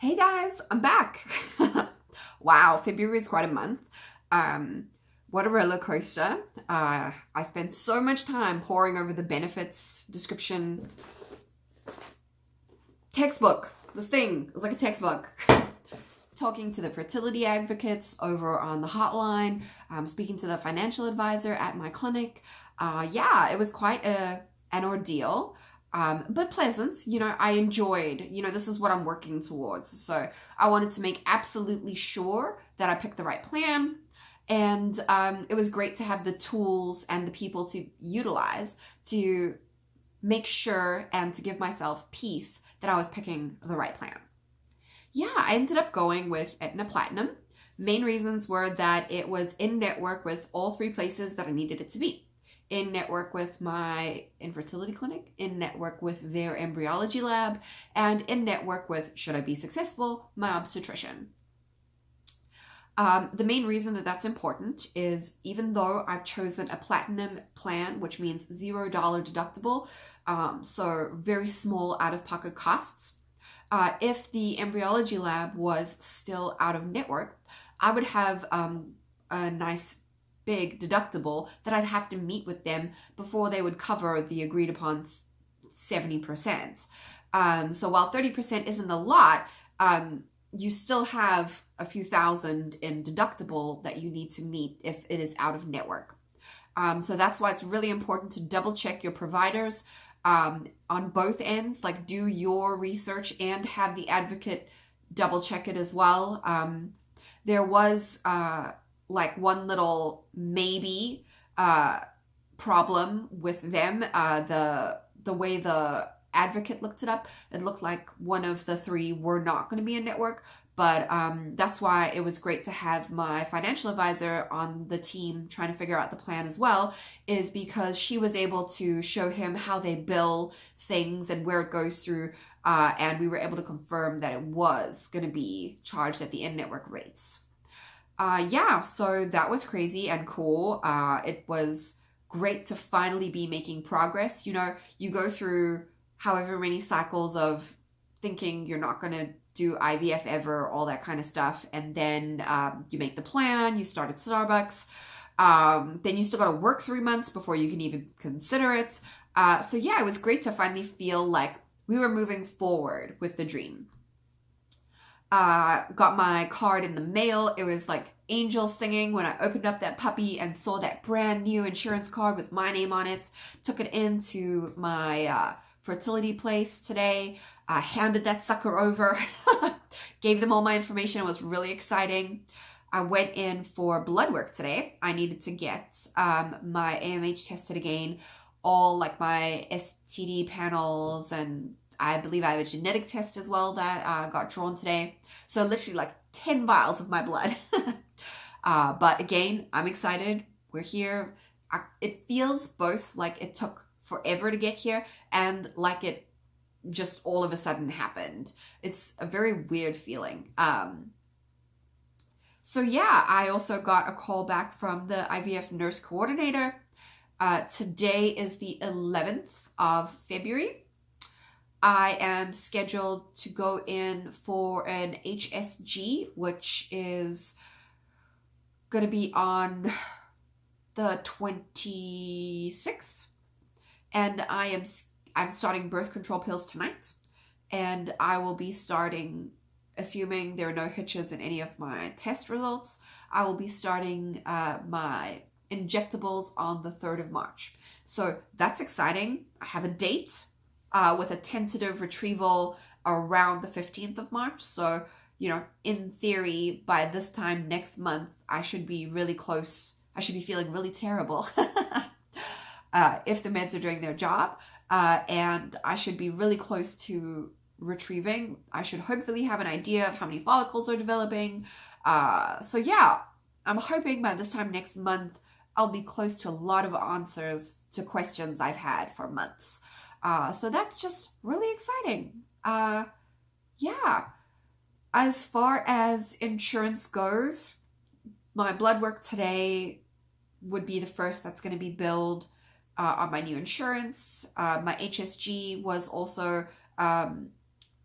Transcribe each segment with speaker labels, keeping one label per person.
Speaker 1: Hey guys, I'm back. Wow, February is quite a month. What a roller coaster. I spent so much time poring over the benefits description textbook. This thing is like a textbook. Talking to the fertility advocates over on the hotline, speaking to the financial advisor at my clinic. Yeah, it was quite an ordeal. But pleasant. I enjoyed, this is what I'm working towards. So I wanted to make absolutely sure that I picked the right plan. And it was great to have the tools and the people to utilize to make sure and to give myself peace that I was picking the right plan. Yeah, I ended up going with Aetna Platinum. Main reasons were that it was in network with all three places that I needed it to be. In network with my infertility clinic, in network with their embryology lab, and in network with, should I be successful, my obstetrician. The main reason that that's important is even though I've chosen a platinum plan, which means $0 deductible, so very small out-of-pocket costs, if the embryology lab was still out of network, I would have a nice big deductible that I'd have to meet with them before they would cover the agreed upon 70%. So while 30% isn't a lot, you still have a few thousand in deductible that you need to meet if it is out of network. So that's why it's really important to double check your providers on both ends, like do your research and have the advocate double check it as well. There was like one little maybe problem with them. The way the advocate looked it up, it looked like one of the three were not going to be in network. But that's why it was great to have my financial advisor on the team trying to figure out the plan as well, is because she was able to show him how they bill things and where it goes through. And we were able to confirm that it was going to be charged at the in-network rates. Yeah, so that was crazy and cool. It was great to finally be making progress. You go through however many cycles of thinking you're not going to do IVF ever, all that kind of stuff. And then you make the plan, you start at Starbucks. Then you still got to work 3 months before you can even consider it. So yeah, it was great to finally feel like we were moving forward with the dream. Got my card in the mail. It was like angels singing when I opened up that puppy and saw that brand new insurance card with my name on it. Took it into my fertility place today. I handed that sucker over, gave them all my information. It was really exciting. I went in for blood work today. I needed to get my AMH tested again, all like my STD panels, and I believe I have a genetic test as well that got drawn today. So literally like 10 vials of my blood. But again, I'm excited. We're here. It feels both like it took forever to get here and like it just all of a sudden happened. It's a very weird feeling. So yeah, I also got a call back from the IVF nurse coordinator. Today is the 11th of February. I am scheduled to go in for an HSG, which is going to be on the 26th. And I'm starting birth control pills tonight. And I will be starting, assuming there are no hitches in any of my test results, I will be starting my injectables on the 3rd of March. So that's exciting. I have a date with a tentative retrieval around the 15th of March. So, in theory, by this time next month, I should be really close. I should be feeling really terrible if the meds are doing their job. And I should be really close to retrieving. I should hopefully have an idea of how many follicles are developing. So yeah, I'm hoping by this time next month, I'll be close to a lot of answers to questions I've had for months. So that's just really exciting. Yeah. As far as insurance goes, my blood work today would be the first that's going to be billed on my new insurance. My HSG was also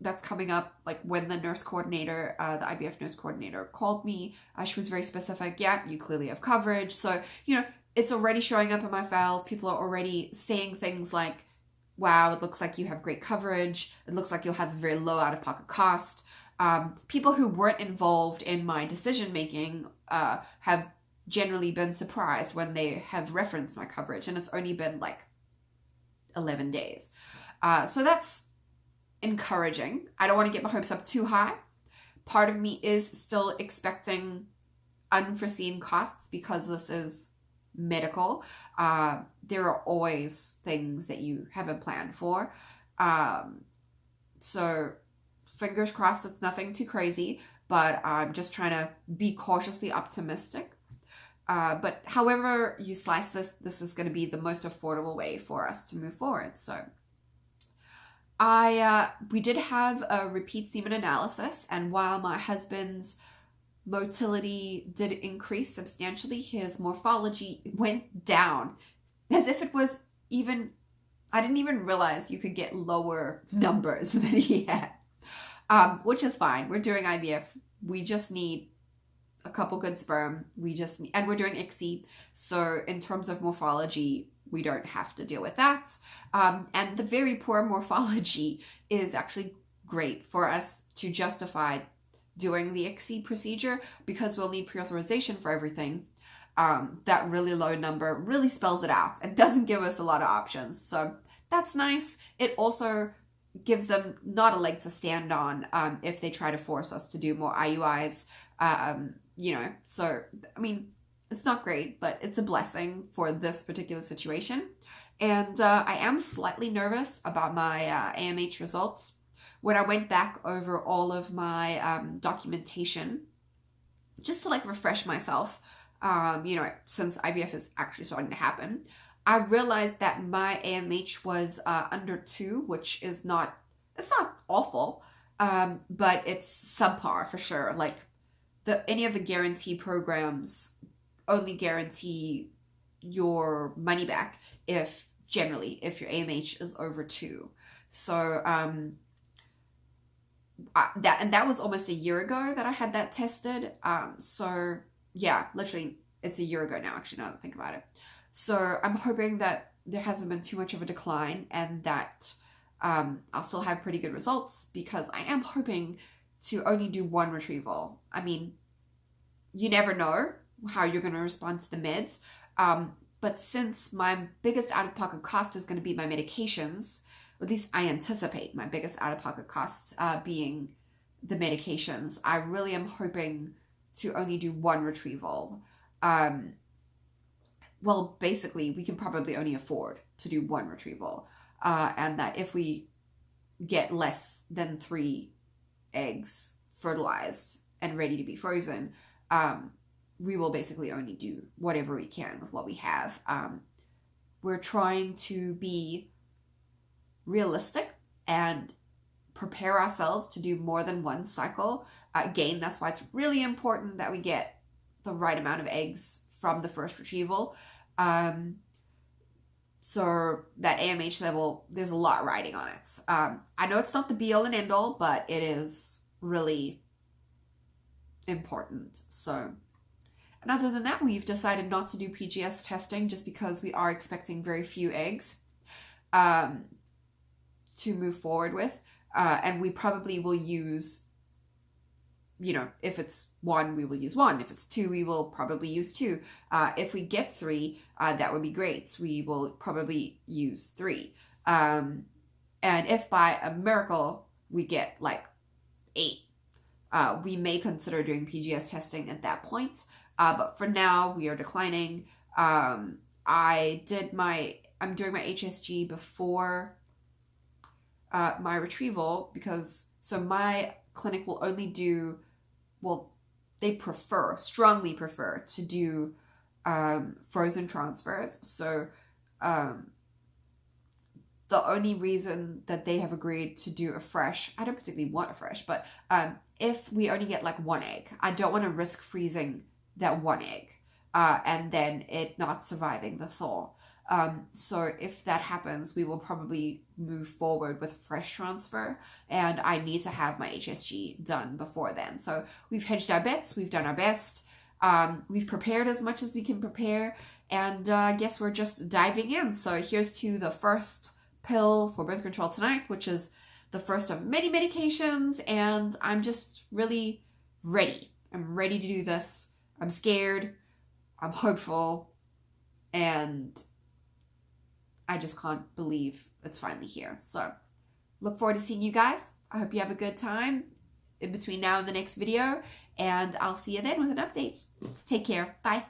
Speaker 1: that's coming up. Like when the nurse coordinator, the IVF nurse coordinator called me, she was very specific. Yeah, you clearly have coverage. So, it's already showing up in my files. People are already saying things like, wow, it looks like you have great coverage. It looks like you'll have a very low out-of-pocket cost. People who weren't involved in my decision-making have generally been surprised when they have referenced my coverage, and it's only been like 11 days. So that's encouraging. I don't want to get my hopes up too high. Part of me is still expecting unforeseen costs because this is medical. There are always things that you haven't planned for. So fingers crossed it's nothing too crazy, but I'm just trying to be cautiously optimistic. But however you slice this is going to be the most affordable way for us to move forward. So we did have a repeat semen analysis, and while my husband's motility did increase substantially, his morphology went down, as if it was even, I didn't even realize you could get lower numbers than he had, which is fine. We're doing IVF. We just need a couple good sperm. And we're doing ICSI. So in terms of morphology, we don't have to deal with that. And the very poor morphology is actually great for us to justify doing the ICSI procedure, because we'll need pre-authorization for everything. That really low number really spells it out and doesn't give us a lot of options. So that's nice. It also gives them not a leg to stand on if they try to force us to do more IUIs. So, I mean, it's not great, but it's a blessing for this particular situation. And I am slightly nervous about my AMH results. When I went back over all of my documentation, just to like refresh myself, since IVF is actually starting to happen, I realized that my AMH was under 2, which is not awful, but it's subpar for sure. Like any of the guarantee programs only guarantee your money back if your AMH is over 2. So that was almost a year ago that I had that tested. So yeah, literally it's a year ago now, actually, now that I think about it. So I'm hoping that there hasn't been too much of a decline, and that I'll still have pretty good results, because I am hoping to only do 1 retrieval. I mean, you never know how you're going to respond to the meds. But since my biggest out-of-pocket cost is going to be my medications, or at least I anticipate my biggest out-of-pocket cost being the medications, I really am hoping to only do 1 retrieval. Well, basically, we can probably only afford to do 1 retrieval. And that if we get less than 3 eggs fertilized and ready to be frozen, we will basically only do whatever we can with what we have. We're trying to be realistic and prepare ourselves to do more than 1 cycle. Again, that's why it's really important that we get the right amount of eggs from the first retrieval. So that AMH level, there's a lot riding on it. I know it's not the be-all and end-all, but it is really important. So, and other than that, we've decided not to do PGS testing just because we are expecting very few eggs to move forward with. And we probably will use, if it's 1, we will use 1. If it's 2, we will probably use 2. If we get 3, that would be great. We will probably use 3. And if by a miracle we get like 8, we may consider doing PGS testing at that point. But for now, we are declining. I'm doing my HSG before my retrieval, because my clinic will only do, they strongly prefer to do frozen transfers. So the only reason that they have agreed to do a fresh, I don't particularly want a fresh, but if we only get like 1 egg, I don't want to risk freezing that 1 egg and then it not surviving the thaw. So if that happens, we will probably move forward with a fresh transfer, and I need to have my HSG done before then. So we've hedged our bets, we've done our best, we've prepared as much as we can prepare, and I guess we're just diving in. So here's to the first pill for birth control tonight, which is the first of many medications, and I'm just really ready. I'm ready to do this. I'm scared, I'm hopeful, and I just can't believe it's finally here. So look forward to seeing you guys. I hope you have a good time in between now and the next video, and I'll see you then with an update. Take care. Bye.